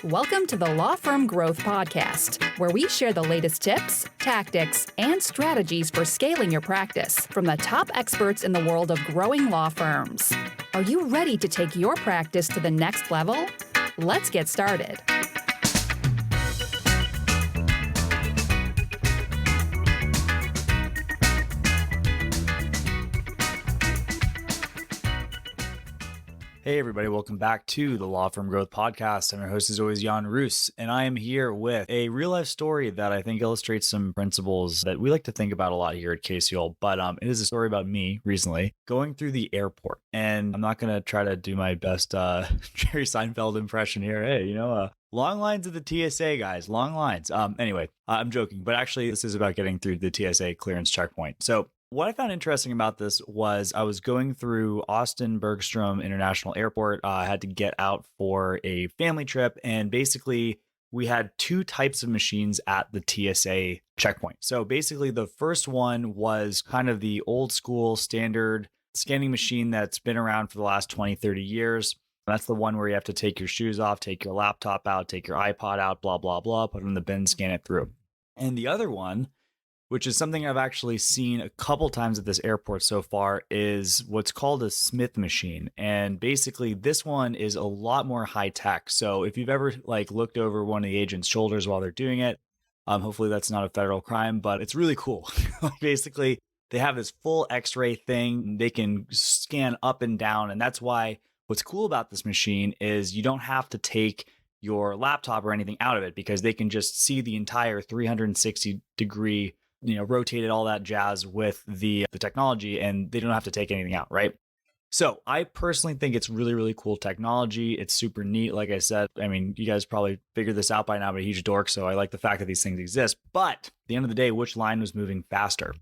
Welcome to the Law Firm Growth Podcast, where we share the latest tips, tactics, and strategies for scaling your practice from the top experts in the world of growing law firms. Are you ready to take your practice to the next level? Let's get started. Hey everybody, welcome back to the Law Firm Growth Podcast. I'm your host as always, Jan Roos, and I am here with a real life story that I think illustrates some principles that we like to think about a lot here at KCL, but it is a story about me recently going through the airport. And I'm not going to try to do my best Jerry Seinfeld impression here. Hey, long lines at the TSA, guys, long lines. Anyway, I'm joking, but actually this is about getting through the TSA clearance checkpoint. So what I found interesting about this was I was going through Austin Bergstrom International Airport. I had to get out for a family trip, and basically we had two types of machines at the TSA checkpoint. So basically the first one was kind of the old school standard scanning machine that's been around for the last 20, 30 years. That's the one where you have to take your shoes off, take your laptop out, take your iPod out, blah, blah, blah, put it in the bin, scan it through. And the other one, which is something I've actually seen a couple times at this airport so far, is what's called a Smith machine. And basically this one is a lot more high tech. So if you've ever looked over one of the agent's shoulders while they're doing it, hopefully that's not a federal crime, but it's really cool. Basically, they have this full X-ray thing. They can scan up and down. And that's why what's cool about this machine is you don't have to take your laptop or anything out of it, because they can just see the entire 360 degree rotated, all that jazz with the technology, and they don't have to take anything out, right? So I personally think it's really, really cool technology. It's super neat. Like I said, you guys probably figured this out by now, but a huge dork. So I like the fact that these things exist. But at the end of the day, which line was moving faster?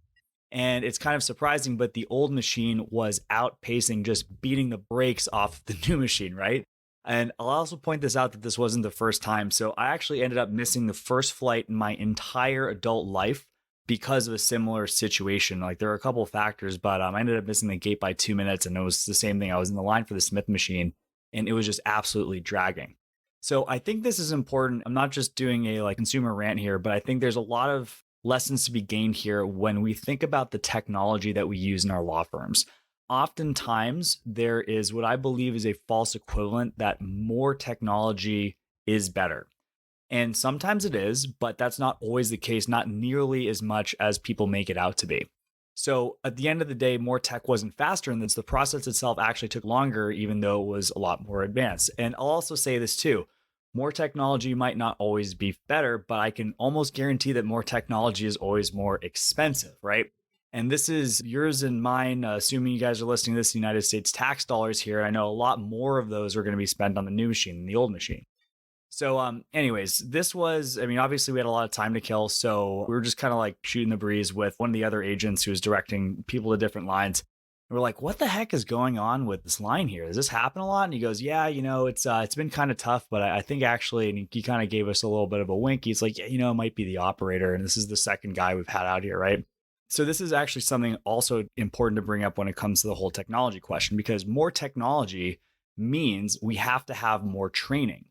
And it's kind of surprising, but the old machine was outpacing, just beating the brakes off the new machine, right? And I'll also point this out that this wasn't the first time. So I actually ended up missing the first flight in my entire adult life because of a similar situation. There are a couple of factors, but I ended up missing the gate by 2 minutes, and it was the same thing. I was in the line for the Smith machine, and it was just absolutely dragging. So I think this is important. I'm not just doing a consumer rant here, but I think there's a lot of lessons to be gained here when we think about the technology that we use in our law firms. Oftentimes, there is what I believe is a false equivalent that more technology is better. And sometimes it is, but that's not always the case, not nearly as much as people make it out to be. So at the end of the day, more tech wasn't faster, and the process itself actually took longer, even though it was a lot more advanced. And I'll also say this too, more technology might not always be better, but I can almost guarantee that more technology is always more expensive, right? And this is yours and mine, assuming you guys are listening to this in the United States tax dollars here. I know a lot more of those are going to be spent on the new machine than the old machine. So anyways, this was, obviously we had a lot of time to kill. So we were just kind of shooting the breeze with one of the other agents who was directing people to different lines. And we're like, what the heck is going on with this line here? Does this happen a lot? And he goes, yeah, it's been kind of tough, but I think actually, and he kind of gave us a little bit of a wink. He's like, yeah, it might be the operator. And this is the second guy we've had out here, right? So this is actually something also important to bring up when it comes to the whole technology question, because more technology means we have to have more training.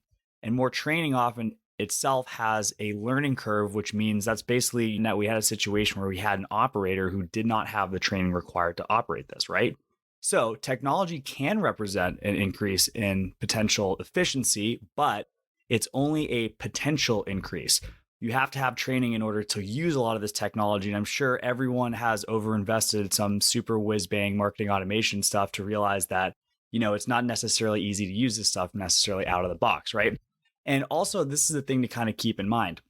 And more training often itself has a learning curve, which means that's basically that we had a situation where we had an operator who did not have the training required to operate this, right? So technology can represent an increase in potential efficiency, but it's only a potential increase. You have to have training in order to use a lot of this technology. And I'm sure everyone has overinvested some super whiz bang marketing automation stuff to realize that, it's not necessarily easy to use this stuff necessarily out of the box, right? And also, this is the thing to kind of keep in mind.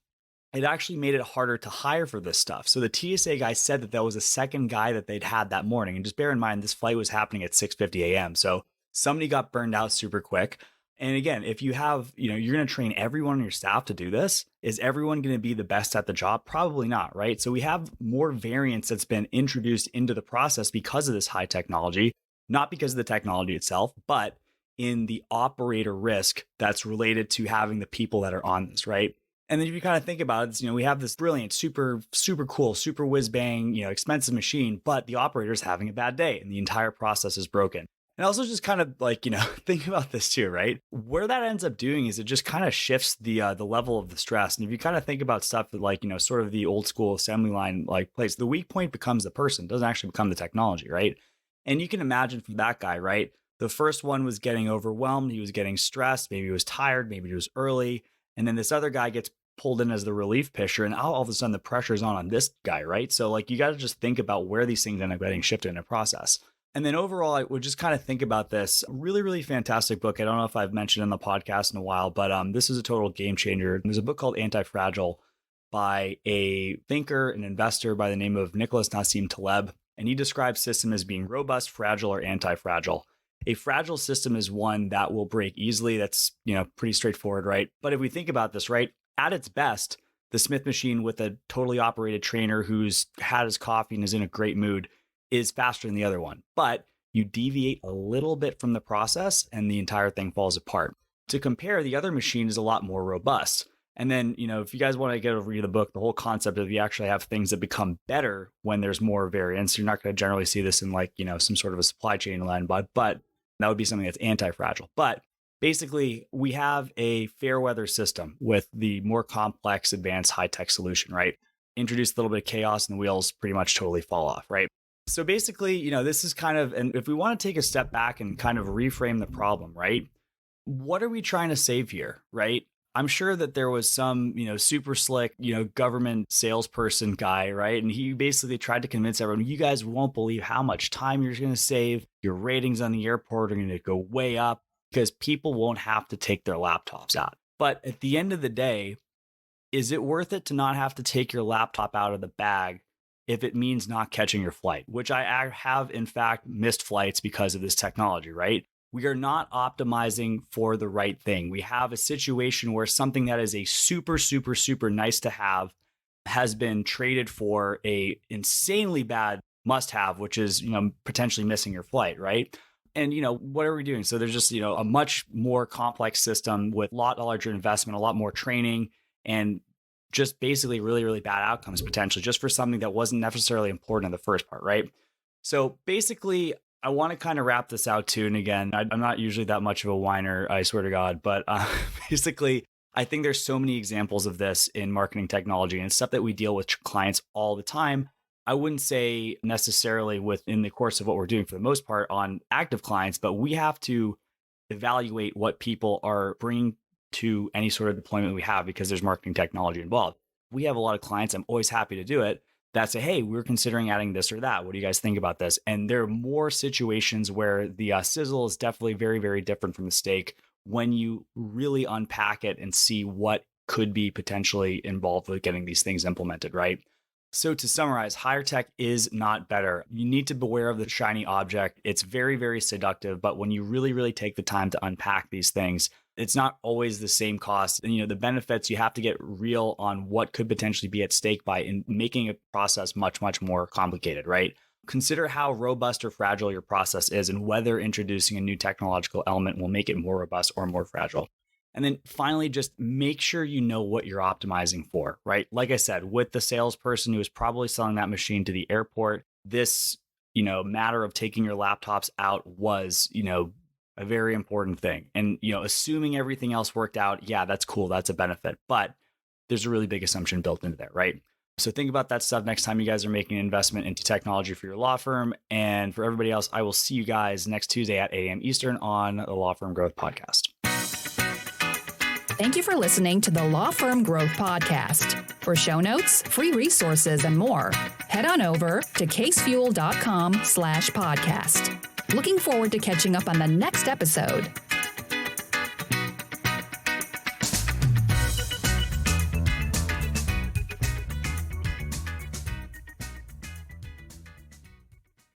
It actually made it harder to hire for this stuff. So the TSA guy said that there was a second guy that they'd had that morning. And just bear in mind, this flight was happening at 6:50 a.m. So somebody got burned out super quick. And again, if you have, you're going to train everyone on your staff to do this. Is everyone going to be the best at the job? Probably not, right? So we have more variance that's been introduced into the process because of this high technology, not because of the technology itself, but in the operator risk that's related to having the people that are on this, right? And then if you kind of think about it, we have this brilliant, super, super cool, super whiz bang, expensive machine, but the operator's having a bad day and the entire process is broken. And also just kind of like, think about this too, right? Where that ends up doing is it just kind of shifts the level of the stress. And if you kind of think about stuff that like, sort of the old school assembly line like place, the weak point becomes the person, doesn't actually become the technology, right? And you can imagine from that guy, right? The first one was getting overwhelmed, he was getting stressed, maybe he was tired, maybe he was early. And then this other guy gets pulled in as the relief pitcher, and all of a sudden the pressure's on this guy, right? So like you got to just think about where these things end up getting shifted in a process. And then overall, I would just kind of think about this really, really fantastic book. I don't know if I've mentioned it in the podcast in a while, but this is a total game changer. There's a book called Anti-Fragile by a thinker, an investor by the name of Nicholas Nassim Taleb. And he describes system as being robust, fragile, or anti-fragile. A fragile system is one that will break easily. That's, pretty straightforward, right? But if we think about this, right, at its best, the Smith machine with a totally operated trainer who's had his coffee and is in a great mood is faster than the other one. But you deviate a little bit from the process and the entire thing falls apart. To compare, the other machine is a lot more robust. And then, if you guys want to get over read the book, the whole concept of you actually have things that become better when there's more variance. You're not going to generally see this in like, some sort of a supply chain line, but that would be something that's anti-fragile. But basically, we have a fair weather system with the more complex, advanced, high-tech solution, right? Introduce a little bit of chaos and the wheels pretty much totally fall off, right? So basically, this is kind of, and if we want to take a step back and kind of reframe the problem, right? What are we trying to save here, right? I'm sure that there was some, super slick, government salesperson guy, right? And he basically tried to convince everyone, you guys won't believe how much time you're going to save. Your ratings on the airport are going to go way up because people won't have to take their laptops out. But at the end of the day, is it worth it to not have to take your laptop out of the bag if it means not catching your flight, which I have, in fact, missed flights because of this technology, right? We are not optimizing for the right thing. We have a situation where something that is a super, super, super nice to have has been traded for a insanely bad must have, which is, potentially missing your flight, right? And, what are we doing? So there's just, a much more complex system with a lot larger investment, a lot more training, and just basically really, really bad outcomes potentially just for something that wasn't necessarily important in the first part, right? So basically, I want to kind of wrap this out too. And again, I'm not usually that much of a whiner, I swear to God, but basically, I think there's so many examples of this in marketing technology and stuff that we deal with clients all the time. I wouldn't say necessarily within the course of what we're doing for the most part on active clients, but we have to evaluate what people are bringing to any sort of deployment we have because there's marketing technology involved. We have a lot of clients, I'm always happy to do it, that say, hey, we're considering adding this or that. What do you guys think about this? And there are more situations where the sizzle is definitely very, very different from the steak when you really unpack it and see what could be potentially involved with getting these things implemented, right? So to summarize, higher tech is not better. You need to beware of the shiny object. It's very, very seductive, but when you really, really take the time to unpack these things, it's not always the same cost. And, the benefits, you have to get real on what could potentially be at stake by in making a process much, much more complicated, right? Consider how robust or fragile your process is and whether introducing a new technological element will make it more robust or more fragile. And then finally, just make sure you know what you're optimizing for, right? Like I said, with the salesperson who is probably selling that machine to the airport, this, matter of taking your laptops out was, a very important thing. And, assuming everything else worked out, yeah, that's cool. That's a benefit. But there's a really big assumption built into that, right? So think about that stuff next time you guys are making an investment into technology for your law firm. And for everybody else, I will see you guys next Tuesday at 8 a.m. Eastern on the Law Firm Growth Podcast. Thank you for listening to the Law Firm Growth Podcast. For show notes, free resources, and more, head on over to casefuel.com/podcast. Looking forward to catching up on the next episode.